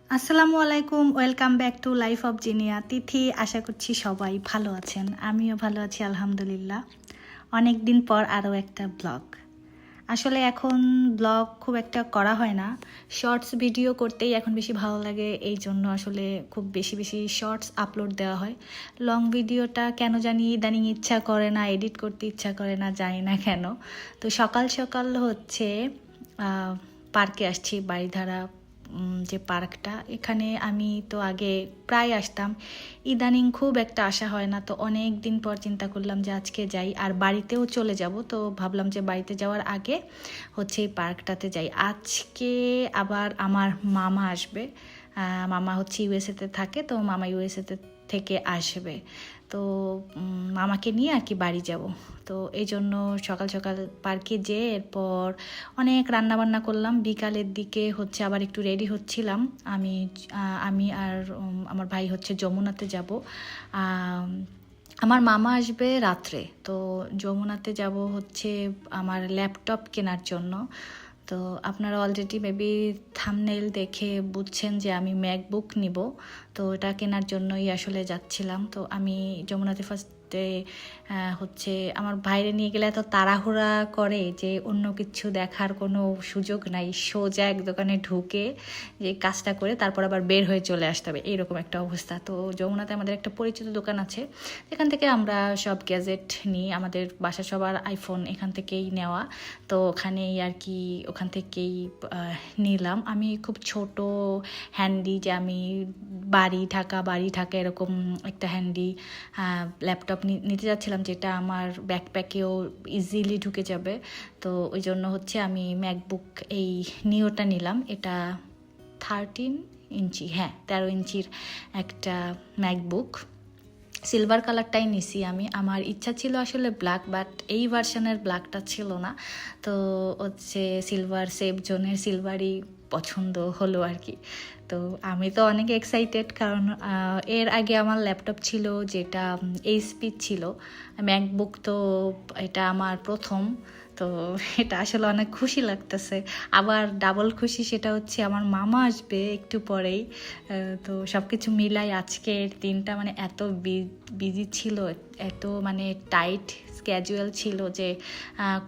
আসসালামু আলাইকুম, welcome back to life of Zinia. Tithi, আশা করছি সবাই ভালো আছেন। আমিও ভালো আছি আলহামদুলিল্লাহ। অনেক দিন পর আরও একটা ব্লগ। আসলে এখন ব্লগ খুব একটা করা হয় না, শর্টস ভিডিও করতেই এখন বেশি ভালো লাগে, এই জন্য আসলে খুব বেশি বেশি শর্টস আপলোড দেওয়া হয়। লং ভিডিওটা কেন জানি ইদানিং ইচ্ছা করে না, এডিট করতে ইচ্ছা করে না, জানি না কেন। তো সকাল সকাল হচ্ছে পার্কে আসছি, বাড়িধারা যে পার্কটা, এখানে আমি তো আগে প্রায় আসতাম, ইদানিং খুব একটা আসা হয় না। তো অনেক দিন পর চিন্তা করলাম যে আজকে যাই, আর বাড়িতেও চলে যাব। তো ভাবলাম যে বাড়িতে যাওয়ার আগে হচ্ছে এই পার্কটাতে যাই। আজকে আবার আমার মামা আসবে, মামা হচ্ছে ইউএসএতে থাকে, তো মামা ইউএসএতে থেকে আসবে। তো মামাকে নিয়ে আর কি বাড়ি যাব। তো এই জন্য সকাল সকাল পার্কে যেয়ে এরপর অনেক রান্নাবান্না করলাম। বিকালের দিকে হচ্ছে আবার একটু রেডি হচ্ছিলাম। আমি আর আমার ভাই হচ্ছে যমুনাতে যাব। আমার মামা আসবে রাত্রে, তো যমুনাতে যাব হচ্ছে আমার ল্যাপটপ কেনার জন্য। তো আপনারা অলরেডি মেবি থাম্বনেইল দেখে বুঝছেন যে আমি ম্যাকবুক নিব। তো এটা কেনার জন্যই আসলে যাচ্ছিলাম। তো আমি যমুনাতে ফার্স্টে হচ্ছে আমার বাইরে নিয়ে গেলে এত তাড়াহুড়া করে যে অন্য কিছু দেখার কোনো সুযোগ নাই, সোজা এক দোকানে ঢুকে যে কাজটা করে তারপর আবার বের হয়ে চলে আসতে হবে, এইরকম একটা অবস্থা। তো যমুনাতে আমাদের একটা পরিচিত দোকান আছে, এখান থেকে আমরা সব গ্যাজেট নিই, আমাদের বাসা সবার আইফোন এখান থেকেই নেওয়া। তো ওখানেই আর কি, ওখান থেকেই নিলাম। আমি খুব ছোট হ্যান্ডি, যে আমি বাড়ি ঢাকা এরকম একটা হ্যান্ডি ল্যাপটপ নিতে যাচ্ছিলাম, যেটা আমার ব্যাকপ্যাকেও ইজিলি ঢুকে যাবে। তো ওই জন্য হচ্ছে আমি ম্যাকবুক এই নিওটা নিলাম। এটা 13 ইঞ্চি, হ্যাঁ 13 ইঞ্চির একটা ম্যাকবুক। সিলভার কালারটাই নিছি আমি। আমার ইচ্ছা ছিল আসলে ব্ল্যাক, বাট এই ভার্সনের ব্ল্যাকটা ছিল না। তো হচ্ছে সিলভার, সেফ জোনের সিলভারই পছন্দ হলো আর কি। তো আমি তো অনেক এক্সাইটেড, কারণ এর আগে আমার ল্যাপটপ ছিল যেটা এইচপি ছিল, ম্যাকবুক তো এটা আমার প্রথম। তো এটা আসলে অনেক খুশি লাগতেছে। আবার ডাবল খুশি, সেটা হচ্ছে আমার মামা আসবে একটু পরেই। তো সব কিছু মিলাই আজকের দিনটা মানে এত বিজি ছিল, এত মানে টাইট স্ক্যাজুয়াল ছিল যে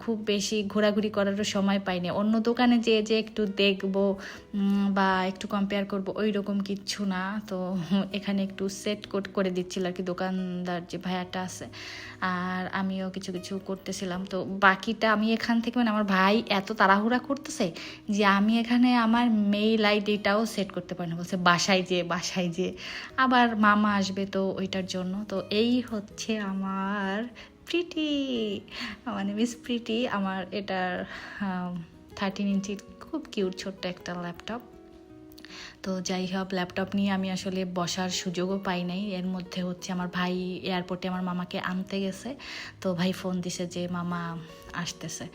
খুব বেশি ঘোরাঘুরি করারও সময় পাইনি। অন্য দোকানে যে একটু দেখবো বা একটু কম্পেয়ার করবো, ওই রকম কিচ্ছু না। তো এখানে একটু সেট করে দিচ্ছিল আর কি দোকানদার যে ভাইয়াটা আছে, আর আমিও কিছু কিছু করতেছিলাম। তো বাকিটা আমি এখান থেকে, মানে আমার ভাই এত তাড়াহুড়া করতেছে যে আমি এখানে আমার মেইল আইডিটাও সেট করতে পারি না, বলছে বাসায় যে আবার মামা আসবে তো ওইটার জন্য। তো এই হচ্ছে আমার প্রিটি, মানে মিস প্রিটি, আমার এটার 13 ইঞ্চির খুব কিউট ছোট্ট একটা ল্যাপটপ। তো যাই হোক, ল্যাপটপ নিয়ে আমি আসলে বসার সুযোগও পাই নাই। এর মধ্যে হচ্ছে আমার ভাই এয়ারপোর্টে আমার মামাকে আনতে গেছে, তো ভাই ফোন দিছে যে মামা আসতেছে।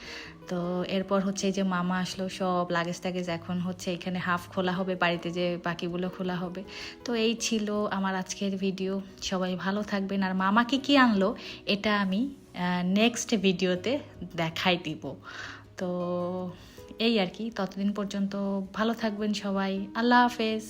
তো এরপর হচ্ছে এই যে মামা আসলো, সব লাগেজ টাগেজ এখন হচ্ছে এখানে হাফ খোলা হবে, বাড়িতে যে বাকিগুলো খোলা হবে। তো এই ছিল আমার আজকের ভিডিও। সবাই ভালো থাকবেন, আর মামাকে কি আনলো এটা আমি নেক্সট ভিডিওতে দেখাই দিব। তো এই আর কি, ততদিন পর্যন্ত ভালো থাকবেন সবাই। আল্লাহ হাফেজ।